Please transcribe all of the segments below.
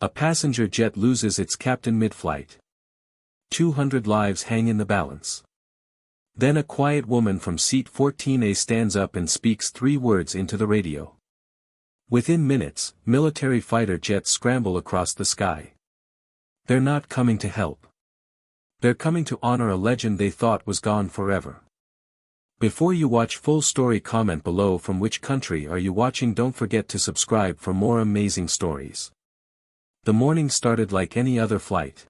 A passenger jet loses its captain mid-flight. 200 lives hang in the balance. Then a quiet woman from seat 14A stands up and speaks 3 words into the radio. Within minutes, military fighter jets scramble across the sky. They're not coming to help. They're coming to honor a legend they thought was gone forever. Before you watch full story, comment below from which country are you watching. Don't forget to subscribe for more amazing stories. The morning started like any other flight.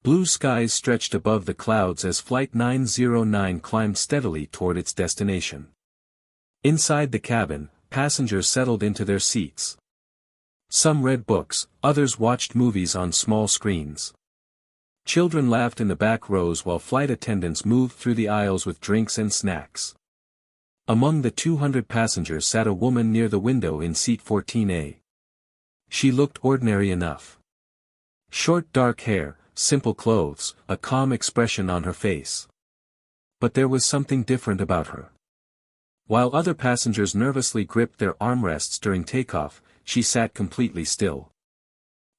Blue skies stretched above the clouds as Flight 909 climbed steadily toward its destination. Inside the cabin, passengers settled into their seats. Some read books, others watched movies on small screens. Children laughed in the back rows while flight attendants moved through the aisles with drinks and snacks. Among the 200 passengers sat a woman near the window in seat 14A. She looked ordinary enough. Short dark hair, simple clothes, a calm expression on her face. But there was something different about her. While other passengers nervously gripped their armrests during takeoff, she sat completely still.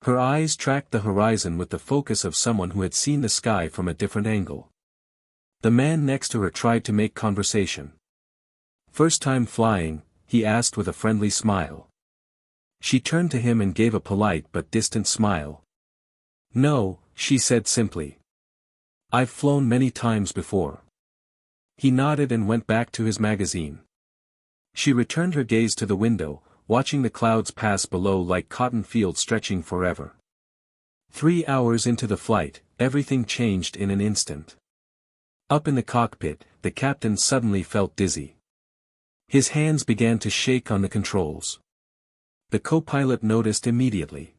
Her eyes tracked the horizon with the focus of someone who had seen the sky from a different angle. The man next to her tried to make conversation. "First time flying?" he asked with a friendly smile. She turned to him and gave a polite but distant smile. "No," she said simply. "I've flown many times before." He nodded and went back to his magazine. She returned her gaze to the window, watching the clouds pass below like cotton fields stretching forever. 3 hours into the flight, everything changed in an instant. Up in the cockpit, the captain suddenly felt dizzy. His hands began to shake on the controls. The co-pilot noticed immediately.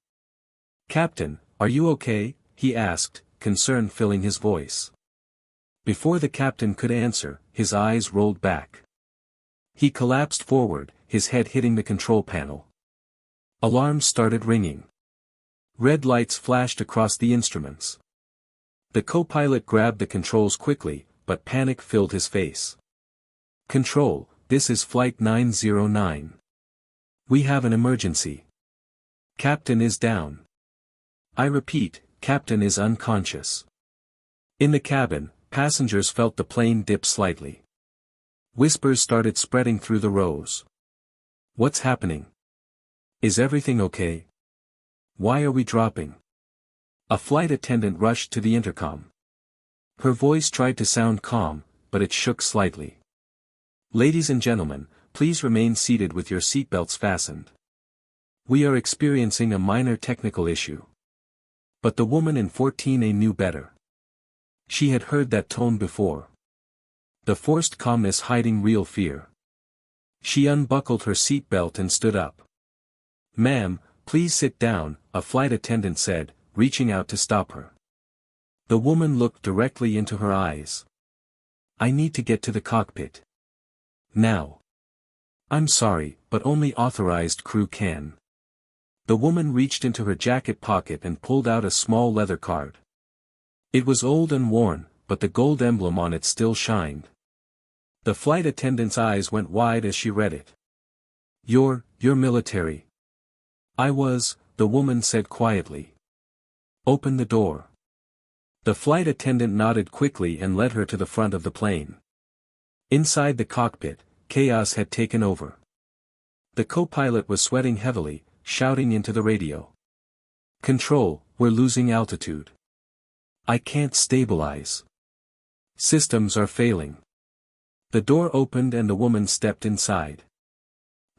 "Captain, are you okay?" he asked, concern filling his voice. Before the captain could answer, his eyes rolled back. He collapsed forward, his head hitting the control panel. Alarms started ringing. Red lights flashed across the instruments. The co-pilot grabbed the controls quickly, but panic filled his face. "Control, this is Flight 909. We have an emergency. Captain is down. I repeat, Captain is unconscious." In the cabin, passengers felt the plane dip slightly. Whispers started spreading through the rows. "What's happening? Is everything okay? Why are we dropping?" A flight attendant rushed to the intercom. Her voice tried to sound calm, but it shook slightly. "Ladies and gentlemen, please remain seated with your seatbelts fastened. We are experiencing a minor technical issue." But the woman in 14A knew better. She had heard that tone before. The forced calmness hiding real fear. She unbuckled her seatbelt and stood up. "Ma'am, please sit down," a flight attendant said, reaching out to stop her. The woman looked directly into her eyes. "I need to get to the cockpit. Now." "I'm sorry, but only authorized crew can." The woman reached into her jacket pocket and pulled out a small leather card. It was old and worn, but the gold emblem on it still shined. The flight attendant's eyes went wide as she read it. You're military." "I was," the woman said quietly. "Open the door." The flight attendant nodded quickly and led her to the front of the plane. Inside the cockpit, chaos had taken over. The co-pilot was sweating heavily, shouting into the radio. "Control, we're losing altitude. I can't stabilize. Systems are failing." The door opened and the woman stepped inside.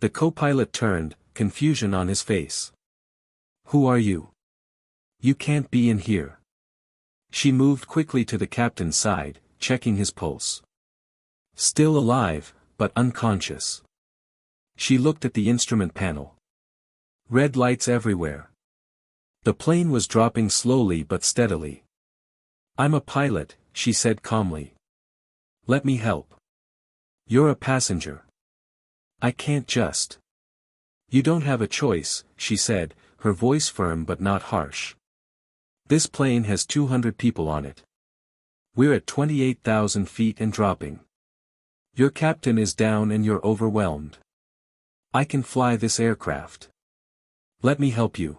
The co-pilot turned, confusion on his face. "Who are you? You can't be in here." She moved quickly to the captain's side, checking his pulse. Still alive, but unconscious. She looked at the instrument panel. Red lights everywhere. The plane was dropping slowly but steadily. "I'm a pilot," she said calmly. "Let me help." "You're a passenger. I can't just." "You don't have a choice," she said, her voice firm but not harsh. "This plane has 200 people on it. We're at 28,000 feet and dropping. Your captain is down and you're overwhelmed. I can fly this aircraft. Let me help you."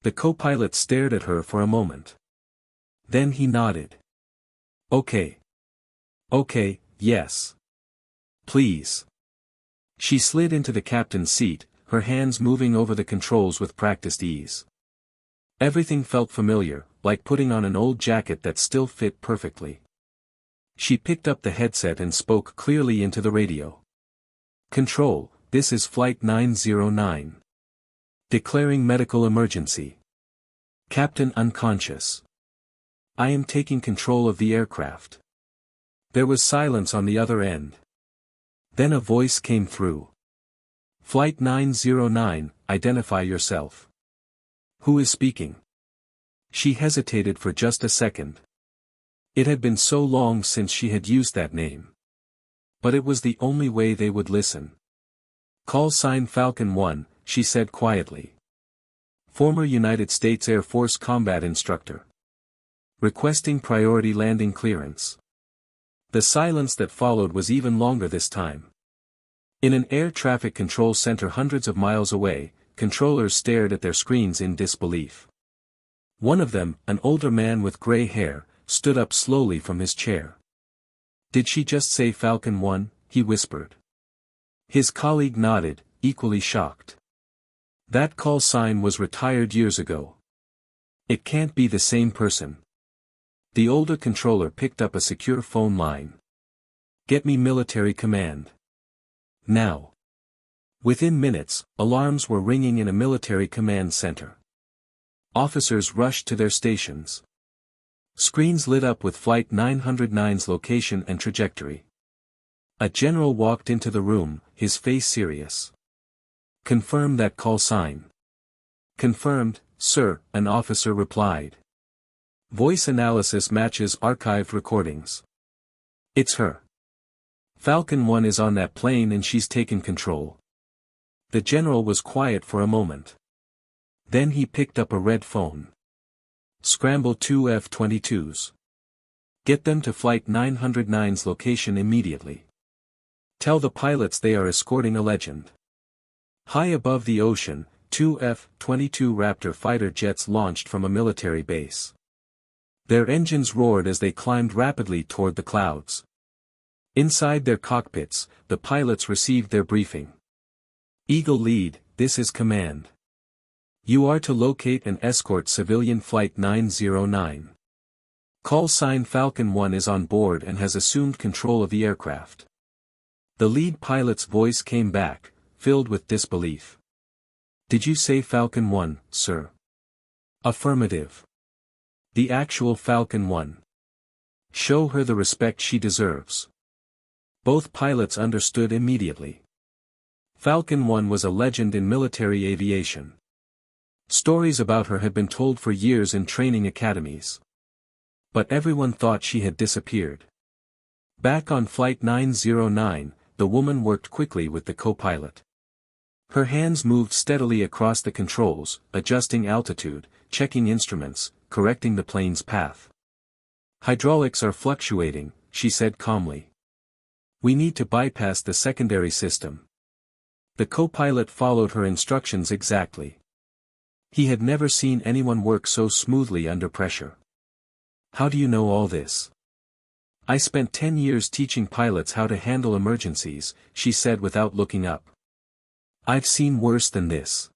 The co-pilot stared at her for a moment. Then he nodded. Okay. Okay, yes. Please. She slid into the captain's seat, her hands moving over the controls with practiced ease. Everything felt familiar, like putting on an old jacket that still fit perfectly. She picked up the headset and spoke clearly into the radio. Control, this is Flight 909. Declaring medical emergency. Captain unconscious. I am taking control of the aircraft. There was silence on the other end. Then a voice came through. Flight 909, identify yourself. Who is speaking? She hesitated for just a second. It had been so long since she had used that name. But it was the only way they would listen. Call sign Falcon 1, she said quietly. Former United States Air Force combat instructor. Requesting priority landing clearance. The silence that followed was even longer this time. In an air traffic control center hundreds of miles away, controllers stared at their screens in disbelief. One of them, an older man with gray hair, stood up slowly from his chair. Did she just say Falcon 1? He whispered. His colleague nodded, equally shocked. That call sign was retired years ago. It can't be the same person. The older controller picked up a secure phone line. Get me military command. Now. Within minutes, alarms were ringing in a military command center. Officers rushed to their stations. Screens lit up with Flight 909's location and trajectory. A general walked into the room, his face serious. Confirm that call sign. Confirmed, sir, an officer replied. Voice analysis matches archived recordings. It's her. Falcon 1 is on that plane and she's taken control. The general was quiet for a moment. Then he picked up a red phone. Scramble 2 F-22s. Get them to Flight 909's location immediately. Tell the pilots they are escorting a legend. High above the ocean, 2 F-22 Raptor fighter jets launched from a military base. Their engines roared as they climbed rapidly toward the clouds. Inside their cockpits, the pilots received their briefing. Eagle Lead, this is command. You are to locate and escort civilian Flight 909. Call sign Falcon 1 is on board and has assumed control of the aircraft. The lead pilot's voice came back, filled with disbelief. Did you say Falcon 1, sir? Affirmative. The actual Falcon 1. Show her the respect she deserves. Both pilots understood immediately. Falcon 1 was a legend in military aviation. Stories about her had been told for years in training academies. But everyone thought she had disappeared. Back on Flight 909, the woman worked quickly with the co-pilot. Her hands moved steadily across the controls, adjusting altitude, checking instruments, correcting the plane's path. Hydraulics are fluctuating, she said calmly. We need to bypass the secondary system. The co-pilot followed her instructions exactly. He had never seen anyone work so smoothly under pressure. How do you know all this? I spent 10 years teaching pilots how to handle emergencies, she said without looking up. I've seen worse than this.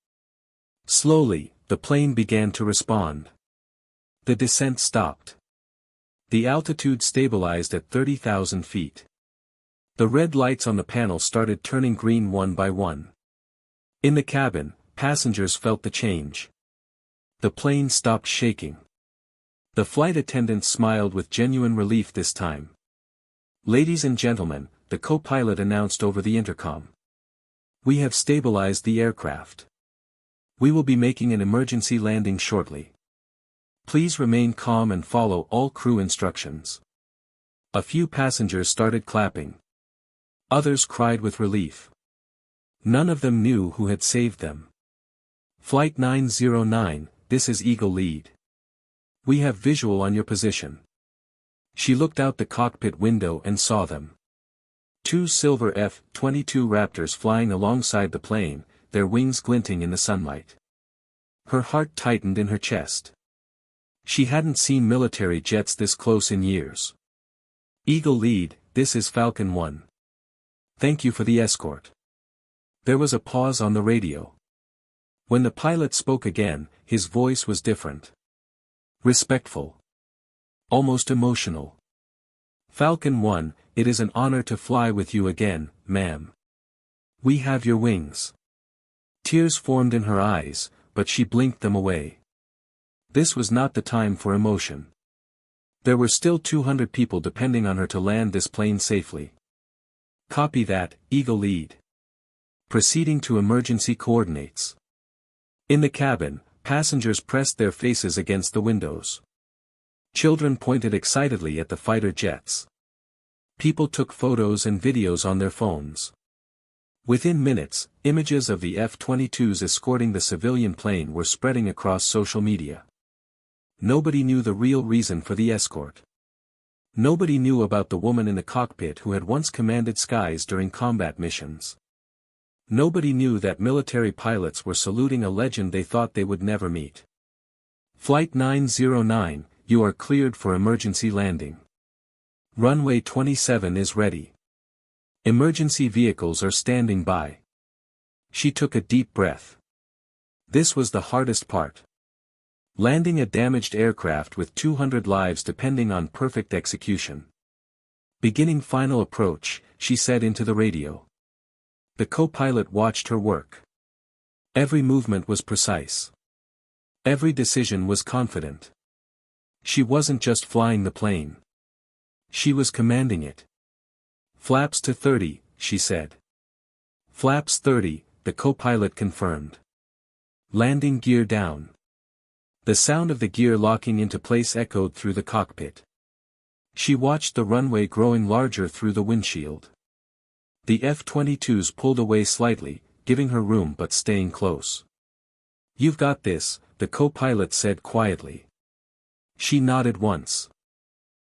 Slowly, the plane began to respond. The descent stopped. The altitude stabilized at 30,000 feet. The red lights on the panel started turning green one by one. In the cabin, passengers felt the change. The plane stopped shaking. The flight attendant smiled with genuine relief this time. Ladies and gentlemen, the co-pilot announced over the intercom. We have stabilized the aircraft. We will be making an emergency landing shortly. Please remain calm and follow all crew instructions. A few passengers started clapping. Others cried with relief. None of them knew who had saved them. Flight 909, this is Eagle Lead. We have visual on your position. She looked out the cockpit window and saw them. Two silver F-22 Raptors flying alongside the plane, their wings glinting in the sunlight. Her heart tightened in her chest. She hadn't seen military jets this close in years. Eagle Lead, this is Falcon 1. Thank you for the escort. There was a pause on the radio. When the pilot spoke again, his voice was different. Respectful. Almost emotional. Falcon 1, it is an honor to fly with you again, ma'am. We have your wings. Tears formed in her eyes, but she blinked them away. This was not the time for emotion. There were still 200 people depending on her to land this plane safely. Copy that, Eagle Lead. Proceeding to emergency coordinates. In the cabin, passengers pressed their faces against the windows. Children pointed excitedly at the fighter jets. People took photos and videos on their phones. Within minutes, images of the F-22s escorting the civilian plane were spreading across social media. Nobody knew the real reason for the escort. Nobody knew about the woman in the cockpit who had once commanded skies during combat missions. Nobody knew that military pilots were saluting a legend they thought they would never meet. Flight 909, you are cleared for emergency landing. Runway 27 is ready. Emergency vehicles are standing by. She took a deep breath. This was the hardest part. Landing a damaged aircraft with 200 lives depending on perfect execution. Beginning final approach, she said into the radio. The co-pilot watched her work. Every movement was precise. Every decision was confident. She wasn't just flying the plane. She was commanding it. Flaps to 30, she said. Flaps 30, the co-pilot confirmed. Landing gear down. The sound of the gear locking into place echoed through the cockpit. She watched the runway growing larger through the windshield. The F-22s pulled away slightly, giving her room but staying close. You've got this, the co-pilot said quietly. She nodded once.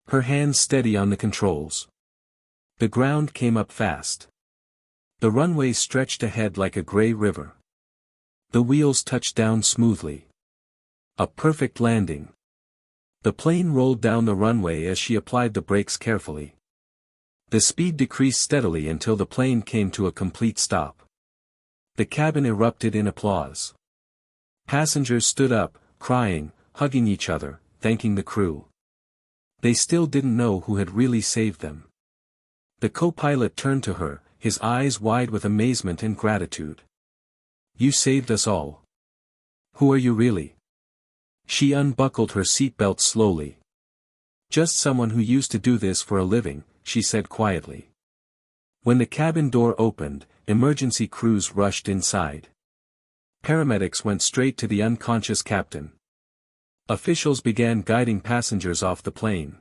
Her hands steady on the controls. The ground came up fast. The runway stretched ahead like a gray river. The wheels touched down smoothly. A perfect landing. The plane rolled down the runway as she applied the brakes carefully. The speed decreased steadily until the plane came to a complete stop. The cabin erupted in applause. Passengers stood up, crying, hugging each other, thanking the crew. They still didn't know who had really saved them. The co-pilot turned to her, his eyes wide with amazement and gratitude. You saved us all. Who are you really? She unbuckled her seatbelt slowly. Just someone who used to do this for a living, she said quietly. When the cabin door opened, emergency crews rushed inside. Paramedics went straight to the unconscious captain. Officials began guiding passengers off the plane.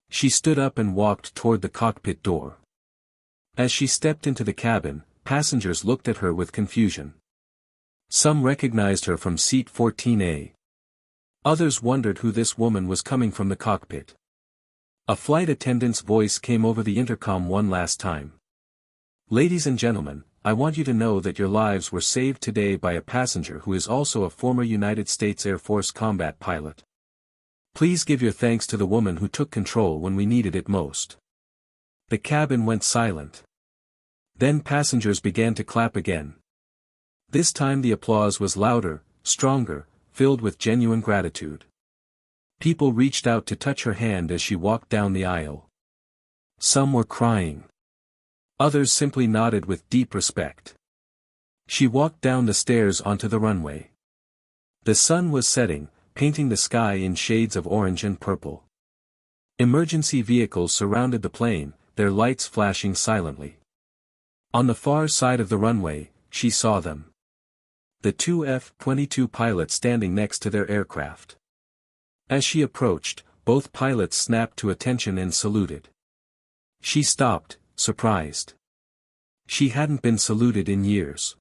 She stood up and walked toward the cockpit door. As she stepped into the cabin, passengers looked at her with confusion. Some recognized her from seat 14A. Others wondered who this woman was coming from the cockpit. A flight attendant's voice came over the intercom one last time. Ladies and gentlemen, I want you to know that your lives were saved today by a passenger who is also a former United States Air Force combat pilot. Please give your thanks to the woman who took control when we needed it most. The cabin went silent. Then passengers began to clap again. This time the applause was louder, stronger, filled with genuine gratitude. People reached out to touch her hand as she walked down the aisle. Some were crying. Others simply nodded with deep respect. She walked down the stairs onto the runway. The sun was setting, painting the sky in shades of orange and purple. Emergency vehicles surrounded the plane, their lights flashing silently. On the far side of the runway, she saw them. The two F-22 pilots standing next to their aircraft. As she approached, both pilots snapped to attention and saluted. She stopped, surprised. She hadn't been saluted in years.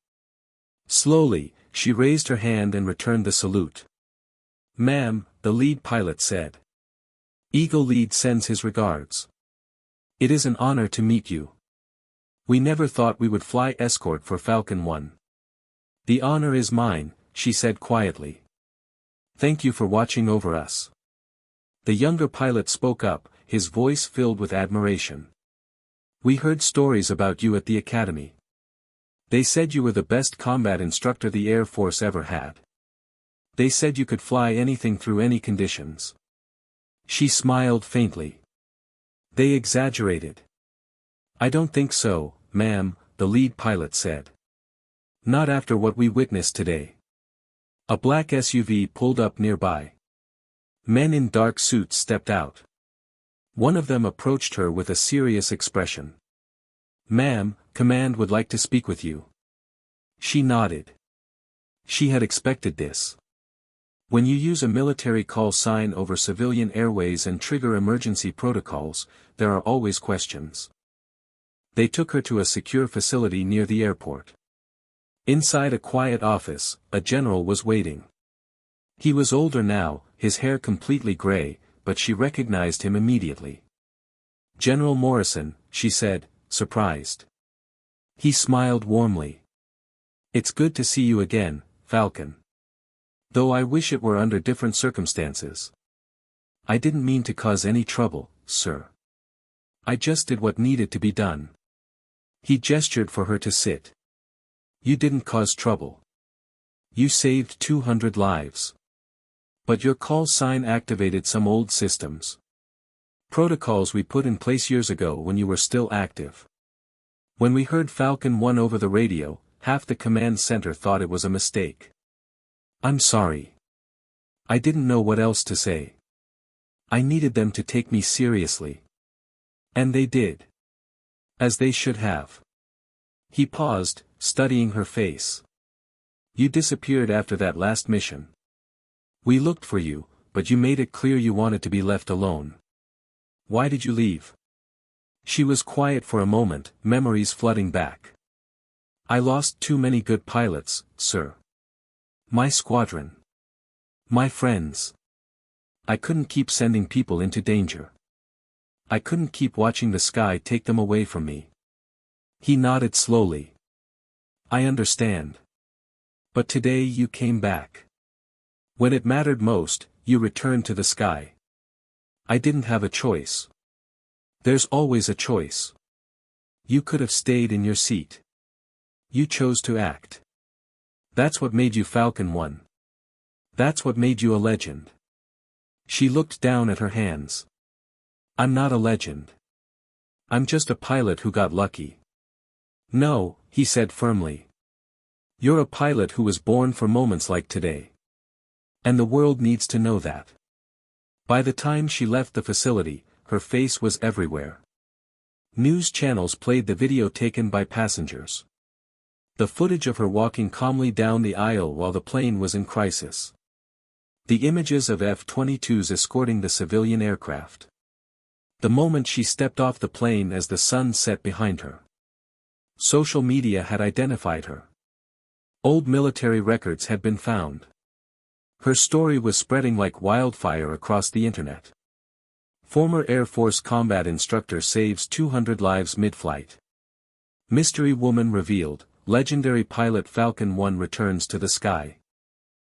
Slowly, she raised her hand and returned the salute. Ma'am, the lead pilot said. Eagle Lead sends his regards. It is an honor to meet you. We never thought we would fly escort for Falcon 1. The honor is mine, she said quietly. Thank you for watching over us. The younger pilot spoke up, his voice filled with admiration. We heard stories about you at the academy. They said you were the best combat instructor the Air Force ever had. They said you could fly anything through any conditions. She smiled faintly. They exaggerated. I don't think so, ma'am, the lead pilot said. Not after what we witnessed today. A black SUV pulled up nearby. Men in dark suits stepped out. One of them approached her with a serious expression. Ma'am, command would like to speak with you. She nodded. She had expected this. When you use a military call sign over civilian airways and trigger emergency protocols, there are always questions. They took her to a secure facility near the airport. Inside a quiet office, a general was waiting. He was older now, his hair completely gray, but she recognized him immediately. General Morrison, she said, surprised. He smiled warmly. It's good to see you again, Falcon. Though I wish it were under different circumstances. I didn't mean to cause any trouble, sir. I just did what needed to be done. He gestured for her to sit. You didn't cause trouble. You saved 200 lives. But your call sign activated some old systems. Protocols we put in place years ago when you were still active. When we heard Falcon 1 over the radio, half the command center thought it was a mistake. I'm sorry. I didn't know what else to say. I needed them to take me seriously. And they did. As they should have. He paused, studying her face. You disappeared after that last mission. We looked for you, but you made it clear you wanted to be left alone. Why did you leave? She was quiet for a moment, memories flooding back. I lost too many good pilots, sir. My squadron. My friends. I couldn't keep sending people into danger. I couldn't keep watching the sky take them away from me. He nodded slowly. I understand. But today you came back. When it mattered most, you returned to the sky. I didn't have a choice. There's always a choice. You could have stayed in your seat. You chose to act. That's what made you Falcon 1. That's what made you a legend. She looked down at her hands. I'm not a legend. I'm just a pilot who got lucky. No, he said firmly. You're a pilot who was born for moments like today. And the world needs to know that. By the time she left the facility, her face was everywhere. News channels played the video taken by passengers. The footage of her walking calmly down the aisle while the plane was in crisis. The images of F-22s escorting the civilian aircraft. The moment she stepped off the plane as the sun set behind her. Social media had identified her. Old military records had been found. Her story was spreading like wildfire across the internet. Former Air Force combat instructor saves 200 lives mid-flight. Mystery woman revealed, legendary pilot Falcon 1 returns to the sky.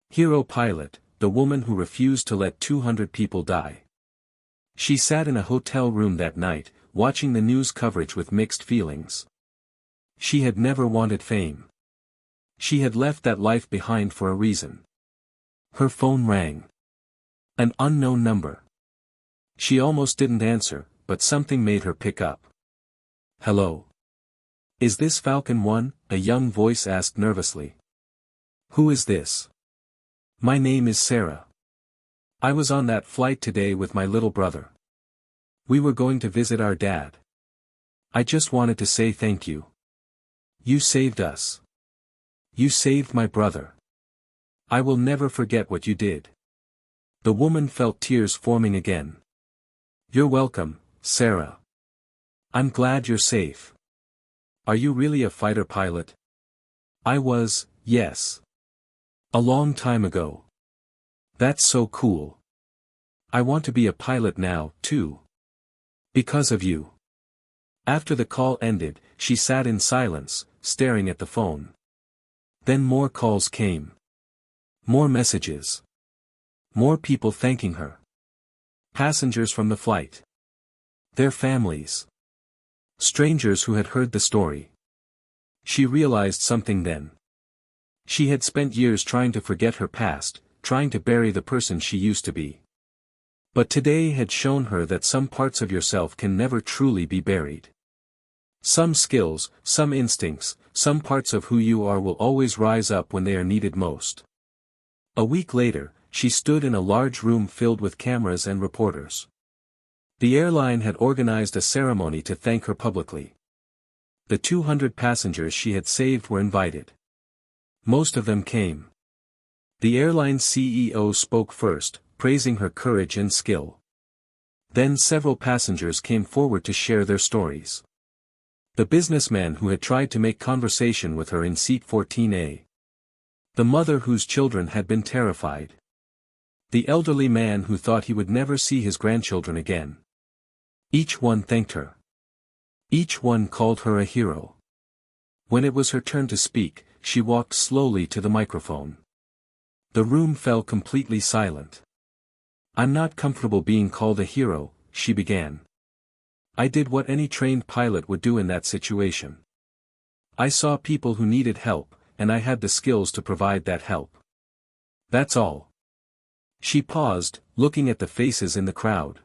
Hero pilot, the woman who refused to let 200 people die. She sat in a hotel room that night, watching the news coverage with mixed feelings. She had never wanted fame. She had left that life behind for a reason. Her phone rang. An unknown number. She almost didn't answer, but something made her pick up. Hello. Is this Falcon 1? A young voice asked nervously. Who is this? My name is Sarah. I was on that flight today with my little brother. We were going to visit our dad. I just wanted to say thank you. You saved us. You saved my brother. I will never forget what you did. The woman felt tears forming again. You're welcome, Sarah. I'm glad you're safe. Are you really a fighter pilot? I was, yes. A long time ago. That's so cool. I want to be a pilot now, too. Because of you. After the call ended, she sat in silence, staring at the phone. Then more calls came. More messages. More people thanking her. Passengers from the flight. Their families. Strangers who had heard the story. She realized something then. She had spent years trying to forget her past, trying to bury the person she used to be. But today had shown her that some parts of yourself can never truly be buried. Some skills, some instincts, some parts of who you are will always rise up when they are needed most. A week later, she stood in a large room filled with cameras and reporters. The airline had organized a ceremony to thank her publicly. The 200 passengers she had saved were invited. Most of them came. The airline's CEO spoke first, praising her courage and skill. Then several passengers came forward to share their stories. The businessman who had tried to make conversation with her in seat 14A. The mother whose children had been terrified. The elderly man who thought he would never see his grandchildren again. Each one thanked her. Each one called her a hero. When it was her turn to speak, she walked slowly to the microphone. The room fell completely silent. "I'm not comfortable being called a hero," she began. "I did what any trained pilot would do in that situation. I saw people who needed help, and I had the skills to provide that help. That's all." She paused, looking at the faces in the crowd.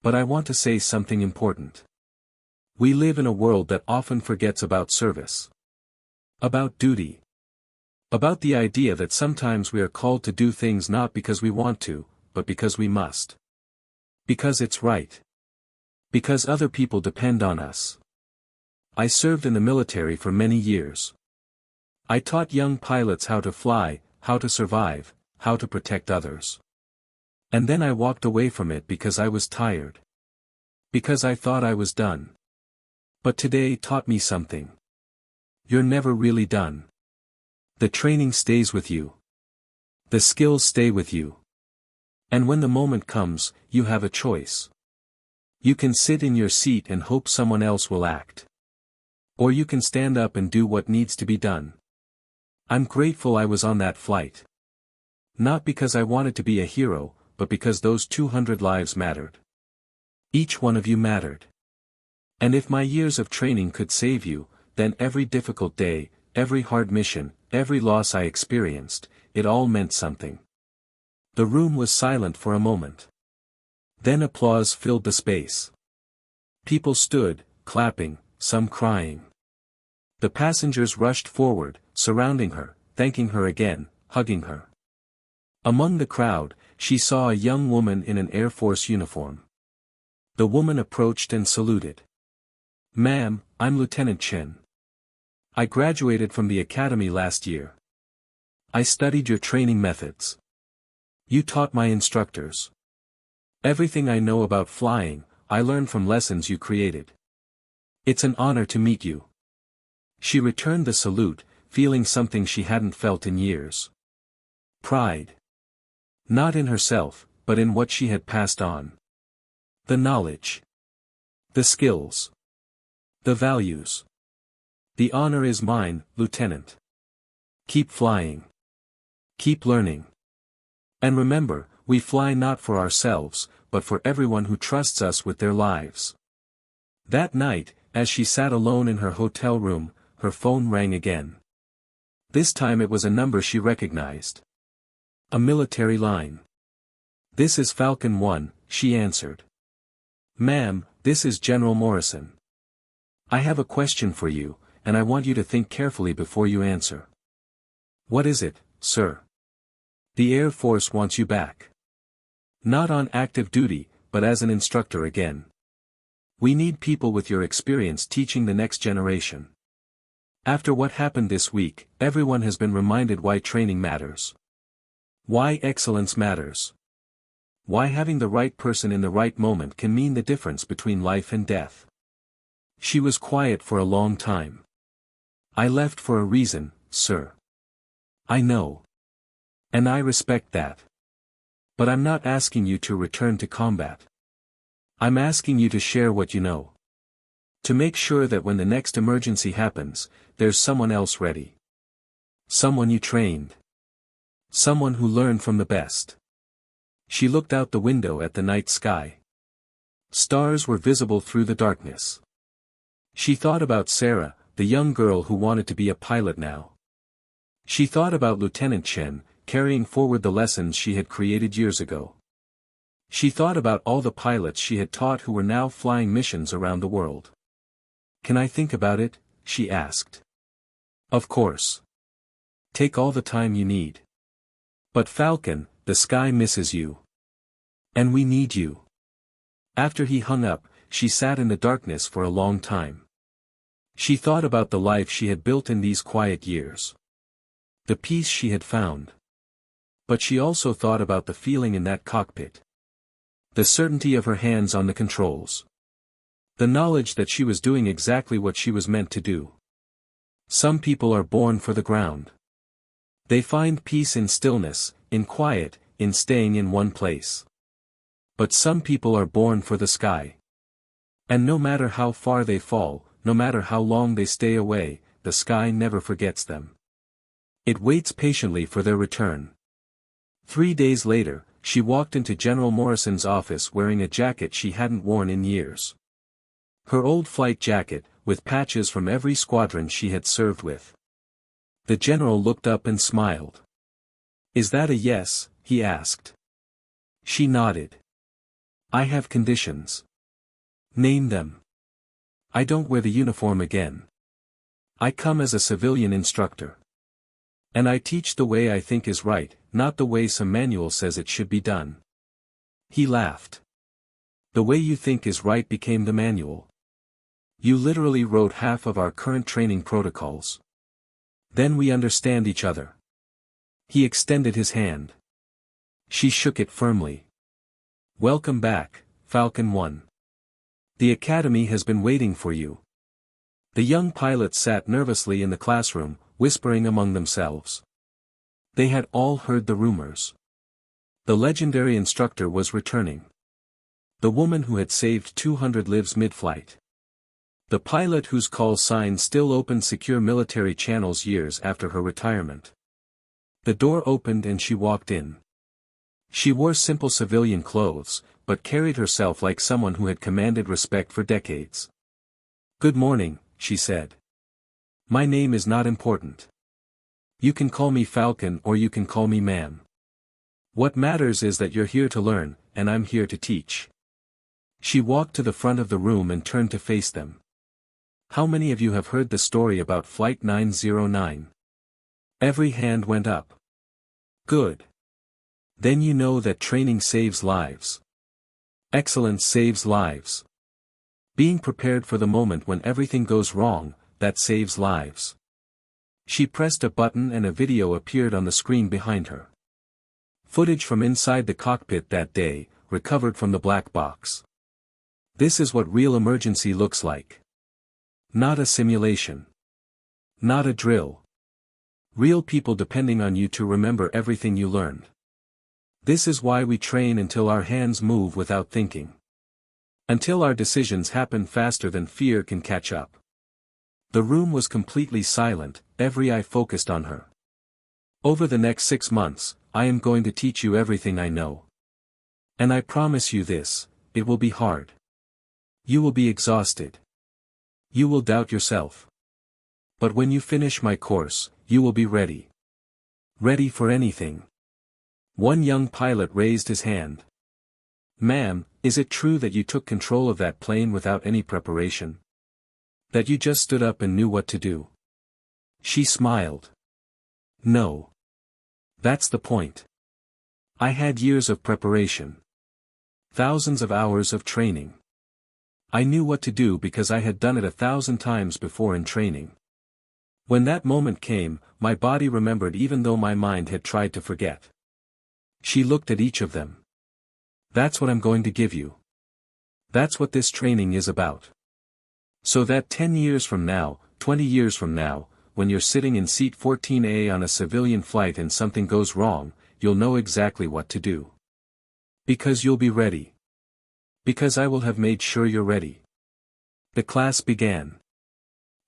"But I want to say something important. We live in a world that often forgets about service. About duty. About the idea that sometimes we are called to do things not because we want to, but because we must. Because it's right. Because other people depend on us. I served in the military for many years. I taught young pilots how to fly, how to survive, how to protect others. And then I walked away from it because I was tired. Because I thought I was done. But today taught me something. You're never really done. The training stays with you. The skills stay with you. And when the moment comes, you have a choice. You can sit in your seat and hope someone else will act. Or you can stand up and do what needs to be done. I'm grateful I was on that flight. Not because I wanted to be a hero, but because those 200 lives mattered. Each one of you mattered. And if my years of training could save you, then every difficult day, every hard mission, every loss I experienced, it all meant something." The room was silent for a moment. Then applause filled the space. People stood, clapping, some crying. The passengers rushed forward, surrounding her, thanking her again, hugging her. Among the crowd, she saw a young woman in an Air Force uniform. The woman approached and saluted. "Ma'am, I'm Lieutenant Chen. I graduated from the academy last year. I studied your training methods. You taught my instructors. Everything I know about flying, I learned from lessons you created. It's an honor to meet you." She returned the salute, feeling something she hadn't felt in years. Pride. Not in herself, but in what she had passed on. The knowledge. The skills. The values. "The honor is mine, Lieutenant. Keep flying. Keep learning. And remember, we fly not for ourselves, but for everyone who trusts us with their lives." That night, as she sat alone in her hotel room, her phone rang again. This time it was a number she recognized. A military line. "This is Falcon 1, she answered. "Ma'am, this is General Morrison. I have a question for you, and I want you to think carefully before you answer." "What is it, sir?" "The Air Force wants you back. Not on active duty, but as an instructor again. We need people with your experience teaching the next generation. After what happened this week, everyone has been reminded why training matters. Why excellence matters. Why having the right person in the right moment can mean the difference between life and death." She was quiet for a long time. "I left for a reason, sir. I know. And I respect that. But I'm not asking you to return to combat. I'm asking you to share what you know. To make sure that when the next emergency happens, there's someone else ready. Someone you trained. Someone who learned from the best. She looked out the window at the night sky. Stars were visible through the darkness. She thought about Sarah, the young girl who wanted to be a pilot now. She thought about Lieutenant Chen, carrying forward the lessons she had created years ago. She thought about all the pilots she had taught who were now flying missions around the world. "Can I think about it?" she asked. "Of course. Take all the time you need. But Falcon, the sky misses you. And we need you." After he hung up, she sat in the darkness for a long time. She thought about the life she had built in these quiet years. The peace she had found. But she also thought about the feeling in that cockpit. The certainty of her hands on the controls. The knowledge that she was doing exactly what she was meant to do. Some people are born for the ground. They find peace in stillness, in quiet, in staying in one place. But some people are born for the sky. And no matter how far they fall, no matter how long they stay away, the sky never forgets them. It waits patiently for their return. 3 days later, she walked into General Morrison's office wearing a jacket she hadn't worn in years. Her old flight jacket, with patches from every squadron she had served with. The general looked up and smiled. "Is that a yes?" he asked. She nodded. "I have conditions." "Name them." "I don't wear the uniform again. I come as a civilian instructor. And I teach the way I think is right, not the way some manual says it should be done." He laughed. "The way you think is right became the manual. You literally wrote half of our current training protocols. Then we understand each other." He extended his hand. She shook it firmly. "Welcome back, Falcon 1. The academy has been waiting for you." The young pilots sat nervously in the classroom, whispering among themselves. They had all heard the rumors. The legendary instructor was returning. The woman who had saved 200 lives mid-flight. The pilot whose call sign still opened secure military channels years after her retirement. The door opened and she walked in. She wore simple civilian clothes, but carried herself like someone who had commanded respect for decades. "Good morning," she said. "My name is not important. You can call me Falcon or you can call me ma'am. What matters is that you're here to learn, and I'm here to teach." She walked to the front of the room and turned to face them. "How many of you have heard the story about Flight 909? Every hand went up. Good. Then you know that training saves lives. Excellence saves lives. Being prepared for the moment when everything goes wrong, that saves lives." She pressed a button and a video appeared on the screen behind her. Footage from inside the cockpit that day, recovered from the black box. This is what real emergency looks like. Not a simulation. Not a drill. Real people depending on you to remember everything you learned. This is why we train until our hands move without thinking. Until our decisions happen faster than fear can catch up. The room was completely silent, every eye focused on her. "Over the next 6 months, I am going to teach you everything I know. And I promise you this, it will be hard. You will be exhausted. You will doubt yourself. But when you finish my course, you will be ready. Ready for anything." One young pilot raised his hand. "Ma'am, is it true that you took control of that plane without any preparation? That you just stood up and knew what to do?" She smiled. "No. That's the point. I had years of preparation. Thousands of hours of training. I knew what to do because I had done it 1,000 times before in training. When that moment came, my body remembered even though my mind had tried to forget." She looked at each of them. "That's what I'm going to give you. That's what this training is about. So that 10 years from now, 20 years from now, when you're sitting in seat 14A on a civilian flight and something goes wrong, you'll know exactly what to do. Because you'll be ready. Because I will have made sure you're ready." The class began.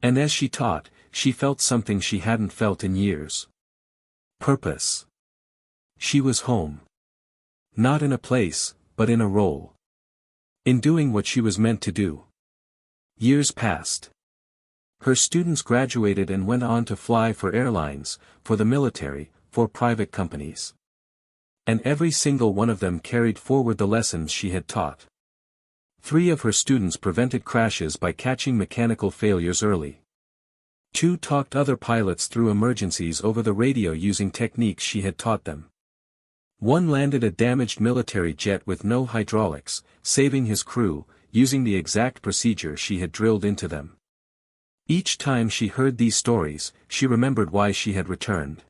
And as she taught, she felt something she hadn't felt in years. Purpose. She was home. Not in a place, but in a role. In doing what she was meant to do. Years passed. Her students graduated and went on to fly for airlines, for the military, for private companies. And every single one of them carried forward the lessons she had taught. 3 of her students prevented crashes by catching mechanical failures early. 2 talked other pilots through emergencies over the radio using techniques she had taught them. 1 landed a damaged military jet with no hydraulics, saving his crew, using the exact procedure she had drilled into them. Each time she heard these stories, she remembered why she had returned.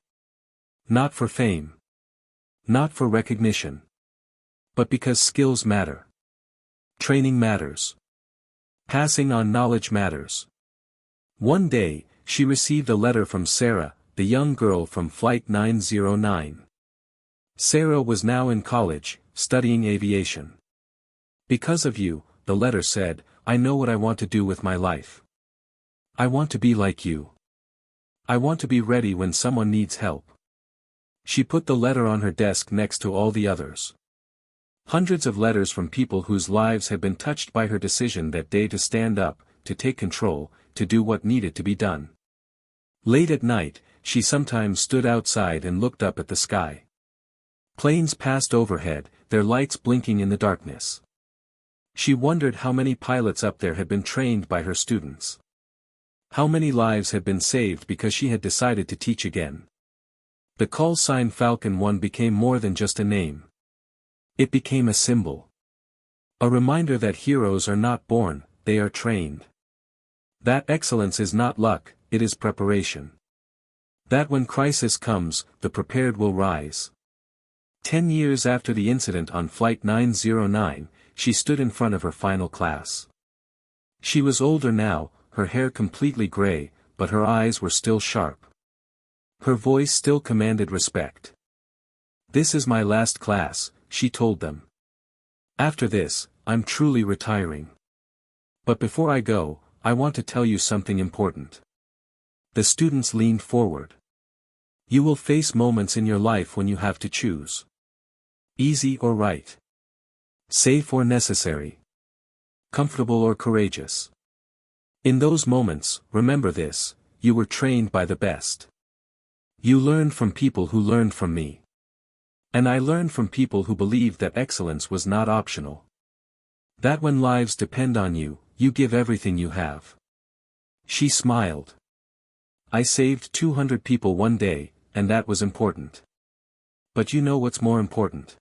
Not for fame. Not for recognition. But because skills matter. Training matters. Passing on knowledge matters. One day, she received a letter from Sarah, the young girl from Flight 909. Sarah was now in college, studying aviation. Because of you, the letter said, I know what I want to do with my life. I want to be like you. I want to be ready when someone needs help. She put the letter on her desk next to all the others. Hundreds of letters from people whose lives had been touched by her decision that day to stand up, to take control, to do what needed to be done. Late at night, she sometimes stood outside and looked up at the sky. Planes passed overhead, their lights blinking in the darkness. She wondered how many pilots up there had been trained by her students. How many lives had been saved because she had decided to teach again. The call sign Falcon 1 became more than just a name. It became a symbol. A reminder that heroes are not born, they are trained. That excellence is not luck, it is preparation. That when crisis comes, the prepared will rise. 10 years after the incident on Flight 909, she stood in front of her final class. She was older now, her hair completely gray, but her eyes were still sharp. Her voice still commanded respect. This is my last class, she told them. After this, I'm truly retiring. But before I go, I want to tell you something important. The students leaned forward. You will face moments in your life when you have to choose. Easy or right. Safe or necessary. Comfortable or courageous. In those moments, remember this, you were trained by the best. You learned from people who learned from me. And I learned from people who believed that excellence was not optional. That when lives depend on you, you give everything you have. She smiled. I saved 200 people one day, and that was important. But you know what's more important?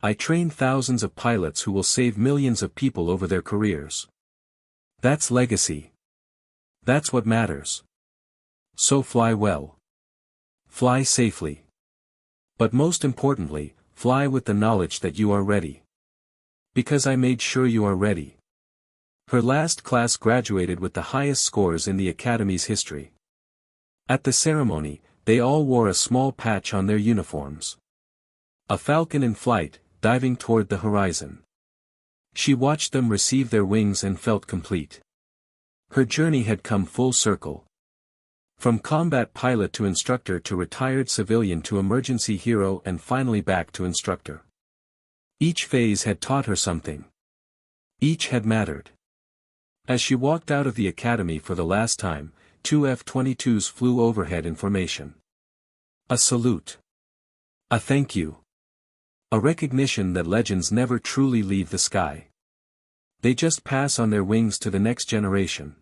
I trained thousands of pilots who will save millions of people over their careers. That's legacy. That's what matters. So fly well. Fly safely. But most importantly, fly with the knowledge that you are ready. Because I made sure you are ready. Her last class graduated with the highest scores in the Academy's history. At the ceremony, they all wore a small patch on their uniforms. A falcon in flight, diving toward the horizon. She watched them receive their wings and felt complete. Her journey had come full circle. From combat pilot to instructor to retired civilian to emergency hero and finally back to instructor. Each phase had taught her something. Each had mattered. As she walked out of the academy for the last time, 2 F-22s flew overhead in formation. A salute. A thank you. A recognition that legends never truly leave the sky. They just pass on their wings to the next generation.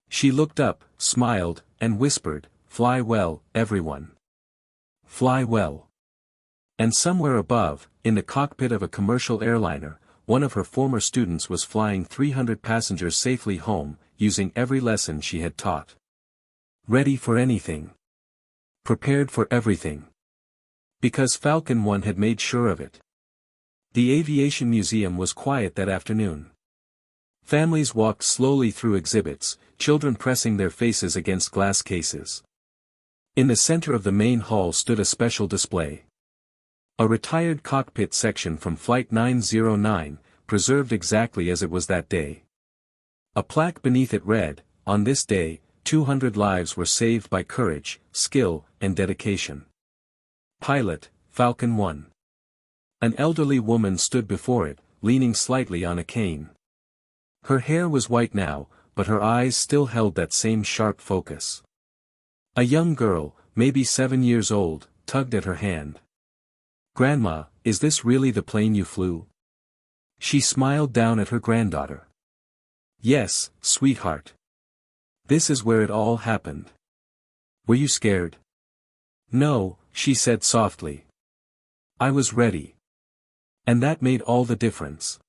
She looked up, smiled, and whispered, "Fly well, everyone. Fly well." And somewhere above, in the cockpit of a commercial airliner, one of her former students was flying 300 passengers safely home, using every lesson she had taught. Ready for anything. Prepared for everything. Because Falcon 1 had made sure of it. The Aviation Museum was quiet that afternoon. Families walked slowly through exhibits, children pressing their faces against glass cases. In the center of the main hall stood a special display. A retired cockpit section from Flight 909, preserved exactly as it was that day. A plaque beneath it read, "On this day, 200 lives were saved by courage, skill, and dedication. Pilot, Falcon 1. An elderly woman stood before it, leaning slightly on a cane. Her hair was white now, but her eyes still held that same sharp focus. A young girl, maybe 7 years old, tugged at her hand. "Grandma, is this really the plane you flew?" She smiled down at her granddaughter. "Yes, sweetheart. This is where it all happened." "Were you scared?" "No," she said softly. "I was ready. And that made all the difference."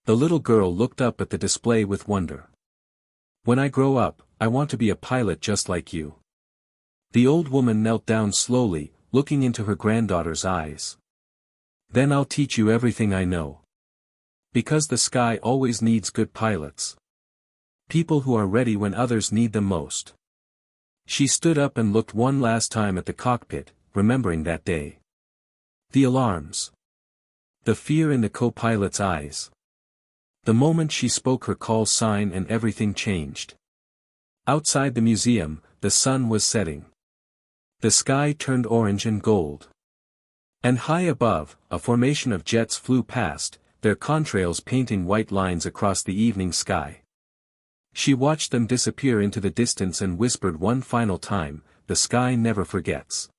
The little girl looked up at the display with wonder. "When I grow up, I want to be a pilot just like you." The old woman knelt down slowly, looking into her granddaughter's eyes. "Then I'll teach you everything I know. Because the sky always needs good pilots. People who are ready when others need them most." She stood up and looked one last time at the cockpit, remembering that day. The alarms. The fear in the co-pilot's eyes. The moment she spoke her call sign and everything changed. Outside the museum, the sun was setting. The sky turned orange and gold. And high above, a formation of jets flew past, their contrails painting white lines across the evening sky. She watched them disappear into the distance and whispered one final time, "The sky never forgets."